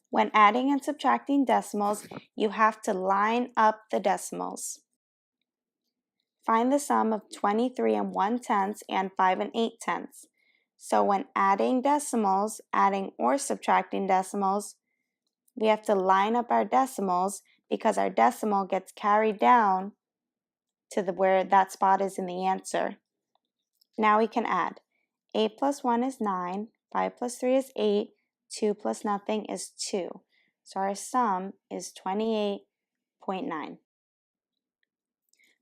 When adding and subtracting decimals, you have to line up the decimals. Find the sum of 23 1/10 and 5 8/10. So when adding decimals, adding or subtracting decimals, we have to line up our decimals because our decimal gets carried down to where that spot is in the answer. Now we can add. 8 plus 1 is 9, 5 plus 3 is 8, 2 plus nothing is 2. So our sum is 28.9.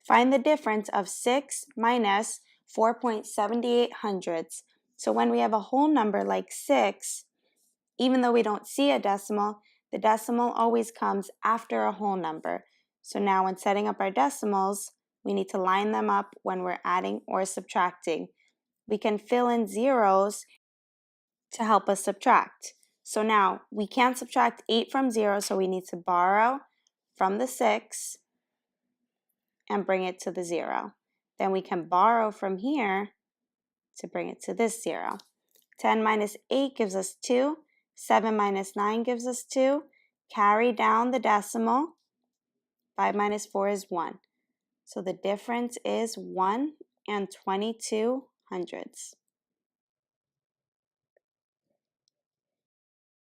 Find the difference of 6 minus 4.78 hundredths. So when we have a whole number like 6, even though we don't see a decimal, the decimal always comes after a whole number. So now when setting up our decimals, we need to line them up when we're adding or subtracting. We can fill in zeros to help us subtract. So now we can't subtract 8 from 0, so we need to borrow from the 6 and bring it to the 0. Then we can borrow from here to bring it to this 0. 10 minus 8 gives us 2. 7 minus 9 gives us 2. Carry down the decimal. 5 minus 4 is 1. So the difference is 1 and 22 hundredths.